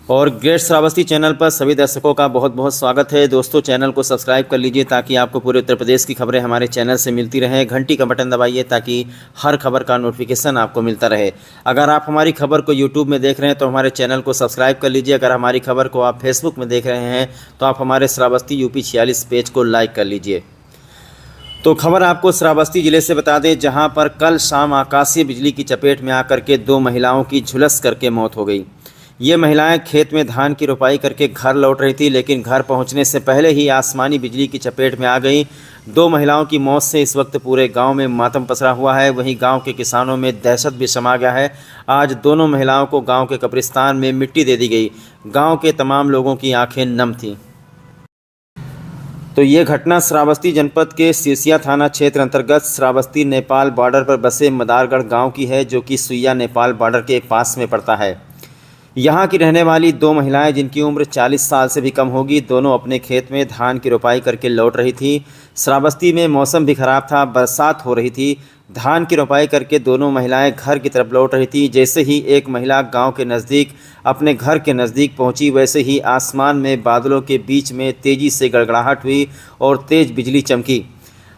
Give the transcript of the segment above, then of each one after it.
और great Shravasti channel पर सभी दर्शकों का बहुत बहुत स्वागत है। दोस्तों, चैनल को सब्सक्राइब कर लीजिए ताकि आपको पूरे उत्तर प्रदेश की खबरें हमारे चैनल से मिलती रहें। घंटी का बटन दबाइए ताकि हर खबर का नोटिफिकेशन आपको मिलता रहे। अगर आप हमारी खबर को यूट्यूब में देख रहे हैं तो हमारे चैनल को सब्सक्राइब कर लीजिए। अगर हमारी खबर को आप फेसबुक में देख रहे हैं तो आप हमारे श्रावस्ती यूपी 46 पेज को लाइक कर लीजिए। तो खबर आपको श्रावस्ती जिले से बता दें, जहां पर कल शाम आकाशीय बिजली की चपेट में आकर के 2 महिलाओं की झुलस करके मौत हो गई। ये महिलाएं खेत में धान की रोपाई करके घर लौट रही थी, लेकिन घर पहुंचने से पहले ही आसमानी बिजली की चपेट में आ गई। 2 महिलाओं की मौत से इस वक्त पूरे गांव में मातम पसरा हुआ है। वहीं गांव के किसानों में दहशत भी समा गया है। आज दोनों महिलाओं को गांव के कब्रिस्तान में मिट्टी दे दी गई। गांव के तमाम लोगों की आंखें नम थीं। तो ये घटना श्रावस्ती जनपद के सिरसिया थाना क्षेत्र अंतर्गत श्रावस्ती नेपाल बॉर्डर पर बसे मदारगढ़ गांव की है, जो कि सुइया नेपाल बॉर्डर के पास में पड़ता है। यहाँ की रहने वाली 2 महिलाएं, जिनकी उम्र 40 साल से भी कम होगी, दोनों अपने खेत में धान की रोपाई करके लौट रही थी। श्रावस्ती में मौसम भी खराब था, बरसात हो रही थी। धान की रोपाई करके दोनों महिलाएं घर की तरफ लौट रही थी। जैसे ही एक महिला गांव के नज़दीक अपने घर के नज़दीक पहुंची, वैसे ही आसमान में बादलों के बीच में तेज़ी से गड़गड़ाहट हुई और तेज़ बिजली चमकी।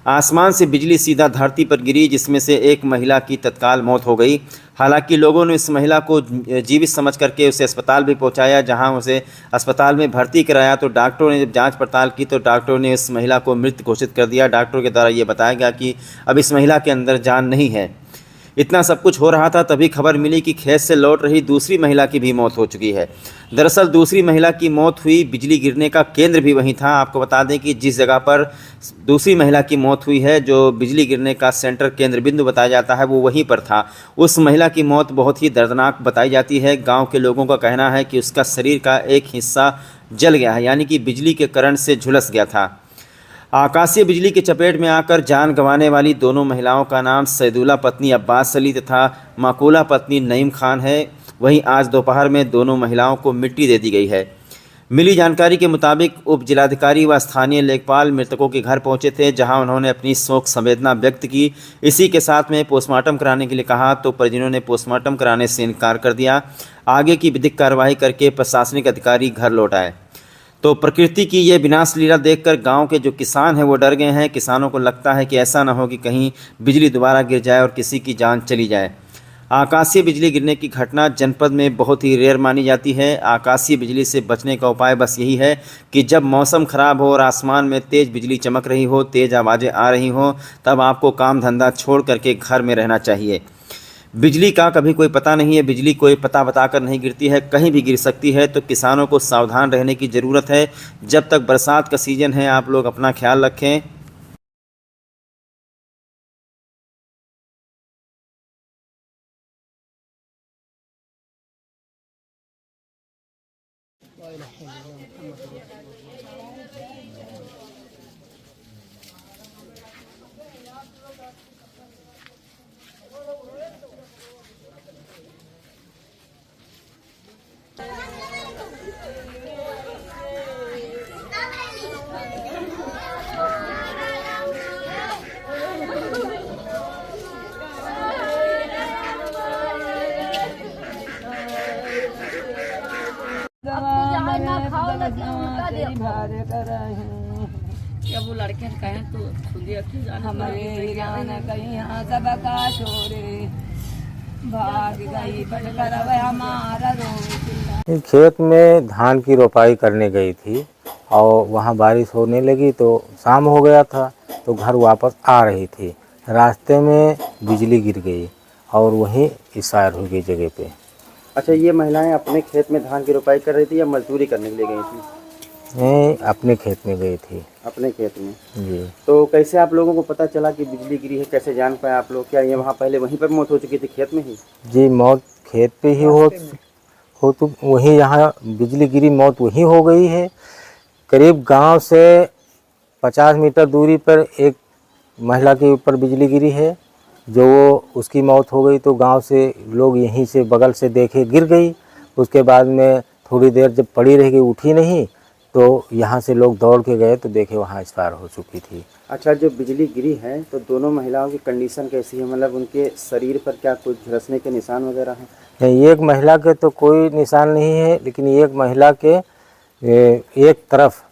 आसमान से बिजली सीधा धरती पर गिरी, जिसमें से एक महिला की तत्काल मौत हो गई। हालांकि लोगों ने इस महिला को जीवित समझ करके उसे अस्पताल भी पहुंचाया, जहां उसे अस्पताल में भर्ती कराया। तो डॉक्टरों ने जब जांच पड़ताल की तो डॉक्टरों ने इस महिला को मृत घोषित कर दिया। डॉक्टरों के द्वारा ये बताया गया कि अब इस महिला के अंदर जान नहीं है। इतना सब कुछ हो रहा था, तभी खबर मिली कि खेत से लौट रही दूसरी महिला की भी मौत हो चुकी है। दरअसल दूसरी महिला की मौत हुई, बिजली गिरने का केंद्र भी वहीं था। आपको बता दें कि जिस जगह पर दूसरी महिला की मौत हुई है, जो बिजली गिरने का सेंटर केंद्र बिंदु बताया जाता है, वो वहीं पर था। उस महिला की मौत बहुत ही दर्दनाक बताई जाती है। गाँव के लोगों का कहना है कि उसका शरीर का एक हिस्सा जल गया है, यानी कि बिजली के करंट से झुलस गया था। आकाशीय बिजली की चपेट में आकर जान गंवाने वाली दोनों महिलाओं का नाम सैदुल्ला पत्नी अब्बास अली तथा माकूला पत्नी नईम खान है। वहीं आज दोपहर में दोनों महिलाओं को मिट्टी दे दी गई है। मिली जानकारी के मुताबिक उप जिलाधिकारी व स्थानीय लेखपाल मृतकों के घर पहुंचे थे, जहां उन्होंने अपनी शोक संवेदना व्यक्त की। इसी के साथ में पोस्टमार्टम कराने के लिए कहा तो परिजनों ने पोस्टमार्टम कराने से इनकार कर दिया। आगे की विधिक कार्रवाई करके प्रशासनिक अधिकारी घर लौट आए। तो प्रकृति की ये विनाश लीला देखकर गांव के जो किसान हैं वो डर गए हैं। किसानों को लगता है कि ऐसा ना हो कि कहीं बिजली दोबारा गिर जाए और किसी की जान चली जाए। आकाशीय बिजली गिरने की घटना जनपद में बहुत ही रेयर मानी जाती है। आकाशीय बिजली से बचने का उपाय बस यही है कि जब मौसम ख़राब हो और आसमान में तेज़ बिजली चमक रही हो, तेज़ आवाज़ें आ रही हों, तब आपको काम धंधा छोड़ करके घर में रहना चाहिए। बिजली का कभी कोई पता नहीं है, बिजली कोई पता बताकर नहीं गिरती है, कहीं भी गिर सकती है। तो किसानों को सावधान रहने की ज़रूरत है। जब तक बरसात का सीज़न है, आप लोग अपना ख्याल रखें। क्या वो लड़के कहें तो हमारे कहीं यहाँ सब का छोड़े भाग गई पटकर हमारा रो। खेत में धान की रोपाई करने गई थी और वहाँ बारिश होने लगी तो शाम हो गया था, तो घर वापस आ रही थी। रास्ते में बिजली गिर गई और वहीं एक्सपायर हो गई जगह पे। अच्छा, ये महिलाएं अपने खेत में धान की रोपाई कर रही थी या मजदूरी करने के लिए गई थी? नहीं, अपने खेत में गई थी। अपने खेत में जी। तो कैसे आप लोगों को पता चला कि बिजली गिरी है? कैसे जान पाए आप लोग? क्या ये वहाँ पहले वहीं पर मौत हो चुकी थी, खेत में ही? जी, मौत खेत पे ही हो तो वहीं यहाँ बिजली गिरी, मौत वहीं हो गई है। करीब गांव से 50 मीटर दूरी पर एक महिला के ऊपर बिजली गिरी है, जो उसकी मौत हो गई। तो गांव से लोग यहीं से बगल से देखे गिर गई। उसके बाद में थोड़ी देर जब पड़ी रह गई, उठी नहीं, तो यहाँ से लोग दौड़ के गए तो देखे वहाँ एक्सपायर हो चुकी थी। अच्छा, जो बिजली गिरी है तो दोनों महिलाओं की कंडीशन कैसी है? मतलब उनके शरीर पर क्या कुछ झुलसने के निशान वगैरह हैं? नहीं, एक महिला के तो कोई निशान नहीं है, लेकिन एक महिला के एक तरफ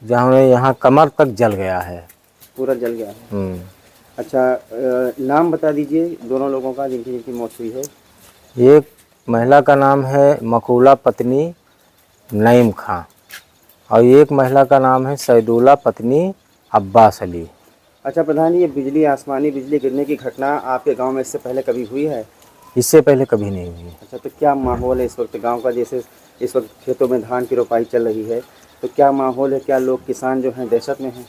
जहाँ यहाँ कमर तक जल गया है, पूरा जल गया है। अच्छा, नाम बता दीजिए दोनों लोगों का जिनकी मौत हुई है। एक महिला का नाम है मकूला पत्नी नईम खां और एक महिला का नाम है सैदुल्ला पत्नी अब्बास अली। अच्छा प्रधान जी, ये आसमानी बिजली गिरने की घटना आपके गांव में इससे पहले कभी हुई है? इससे पहले कभी नहीं हुई। अच्छा, तो क्या माहौल है इस वक्त गांव का? जैसे इस वक्त खेतों में धान की रोपाई चल रही है, तो क्या माहौल है? क्या लोग किसान जो हैं दहशत में हैं?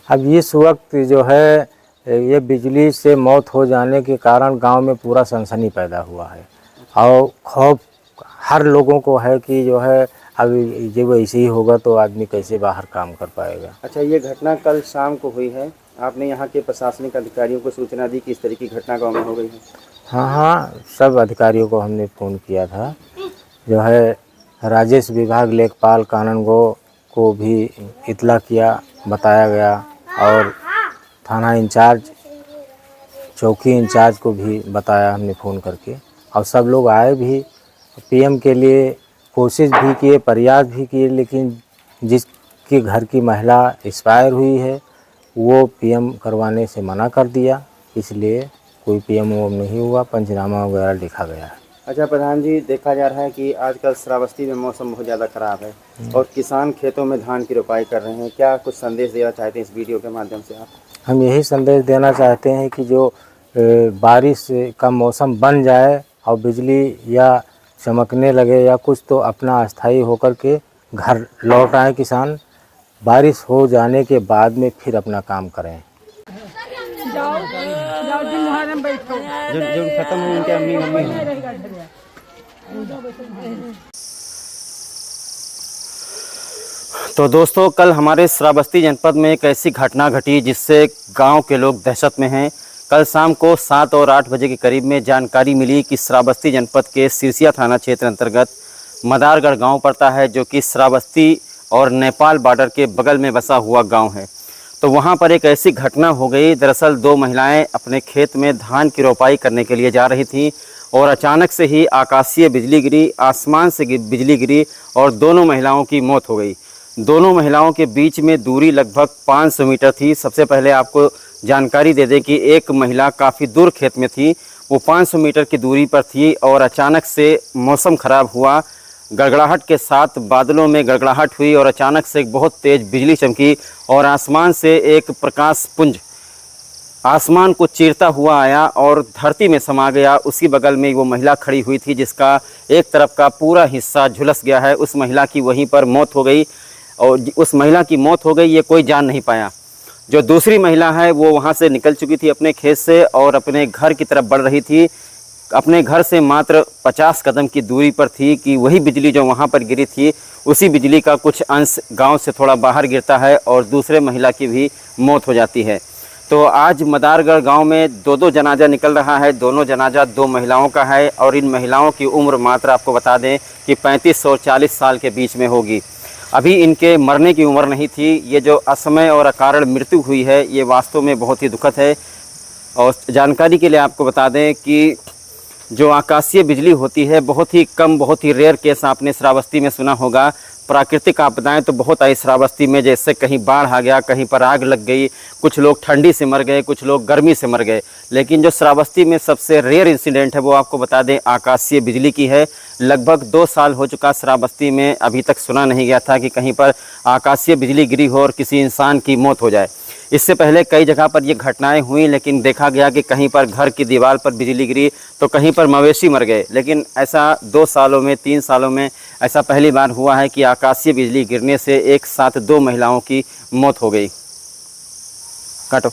अब इस वक्त जो है ये बिजली से मौत हो जाने के कारण गांव में पूरा सनसनी पैदा हुआ है और खौफ हर लोगों को है कि जो है अब जब ऐसे ही होगा तो आदमी कैसे बाहर काम कर पाएगा। अच्छा, ये घटना कल शाम को हुई है। आपने यहाँ के प्रशासनिक अधिकारियों को सूचना दी कि इस तरह की घटना गाँव में हो गई है? हाँ, सब अधिकारियों को हमने फ़ोन किया था। जो है राजेश विभाग लेखपाल काननगो को भी इतला किया, बताया गया और थाना इंचार्ज चौकी इंचार्ज को भी बताया हमने फ़ोन करके और सब लोग आए भी। पीएम के लिए कोशिश भी किए, प्रयास भी किए, लेकिन जिसके घर की महिला एक्सपायर हुई है वो पीएम करवाने से मना कर दिया, इसलिए कोई पीएम नहीं हुआ, पंचनामा वगैरह लिखा गया है। अच्छा प्रधान जी, देखा जा रहा है कि आजकल श्रावस्ती में मौसम बहुत ज़्यादा ख़राब है और किसान खेतों में धान की रोपाई कर रहे हैं। क्या कुछ संदेश देना चाहते हैं इस वीडियो के माध्यम से आप? हम यही संदेश देना चाहते हैं कि जो बारिश का मौसम बन जाए और बिजली या चमकने लगे या कुछ तो अपना अस्थायी होकर के घर लौट आए किसान। बारिश हो जाने के बाद में फिर अपना काम करें। जाओ दिन भर में बैठो जो खत्म हुई उनके अम्मी मम्मी हैं। तो दोस्तों, कल हमारे श्रावस्ती जनपद में एक ऐसी घटना घटी जिससे गांव के लोग दहशत में हैं। कल शाम को 7 और 8 बजे के करीब में जानकारी मिली कि श्रावस्ती जनपद के सिरसिया थाना क्षेत्र अंतर्गत मदारगढ़ गांव पड़ता है, जो कि श्रावस्ती और नेपाल बॉर्डर के बगल में बसा हुआ गांव है। तो वहां पर एक ऐसी घटना हो गई। दरअसल 2 महिलाएं अपने खेत में धान की रोपाई करने के लिए जा रही थीं और अचानक से ही आकाशीय बिजली गिरी, आसमान से बिजली गिरी और दोनों महिलाओं की मौत हो गई। दोनों महिलाओं के बीच में दूरी लगभग 500 मीटर थी। सबसे पहले आपको जानकारी दे दें कि एक महिला काफ़ी दूर खेत में थी, वो 500 मीटर की दूरी पर थी और अचानक से मौसम ख़राब हुआ। गड़गड़ाहट के साथ बादलों में गड़गड़ाहट हुई और अचानक से एक बहुत तेज़ बिजली चमकी और आसमान से एक प्रकाश पुंज आसमान को चीरता हुआ आया और धरती में समा गया। उसी बगल में वो महिला खड़ी हुई थी जिसका एक तरफ का पूरा हिस्सा झुलस गया है। उस महिला की वहीं पर मौत हो गई और उस महिला की मौत हो गई, ये कोई जान नहीं पाया। जो दूसरी महिला है वो वहाँ से निकल चुकी थी अपने खेत से और अपने घर की तरफ बढ़ रही थी। अपने घर से मात्र 50 कदम की दूरी पर थी कि वही बिजली जो वहाँ पर गिरी थी, उसी बिजली का कुछ अंश गांव से थोड़ा बाहर गिरता है और दूसरे महिला की भी मौत हो जाती है। तो आज मदारगढ़ गांव में 2-2 जनाजा निकल रहा है। दोनों जनाजा 2 महिलाओं का है और इन महिलाओं की उम्र मात्र आपको बता दें कि 35 और 40 साल के बीच में होगी। अभी इनके मरने की उम्र नहीं थी। ये जो असमय और अकारण मृत्यु हुई है, ये वास्तव में बहुत ही दुखद है। और जानकारी के लिए आपको बता दें कि जो आकाशीय बिजली होती है, बहुत ही कम, बहुत ही रेयर केस आपने श्रावस्ती में सुना होगा। प्राकृतिक आपदाएं तो बहुत आई श्रावस्ती में, जैसे कहीं बाढ़ आ गया, कहीं पर आग लग गई, कुछ लोग ठंडी से मर गए, कुछ लोग गर्मी से मर गए। लेकिन जो श्रावस्ती में सबसे रेयर इंसिडेंट है वो आपको बता दें आकाशीय बिजली की है। लगभग 2 साल हो चुका श्रावस्ती में अभी तक सुना नहीं गया था कि कहीं पर आकाशीय बिजली गिरी हो और किसी इंसान की मौत हो जाए। इससे पहले कई जगह पर ये घटनाएं हुई, लेकिन देखा गया कि कहीं पर घर की दीवार पर बिजली गिरी तो कहीं पर मवेशी मर गए। लेकिन ऐसा 2 सालों में, 3 सालों में ऐसा पहली बार हुआ है कि आकाशीय बिजली गिरने से एक साथ 2 महिलाओं की मौत हो गई। काटो।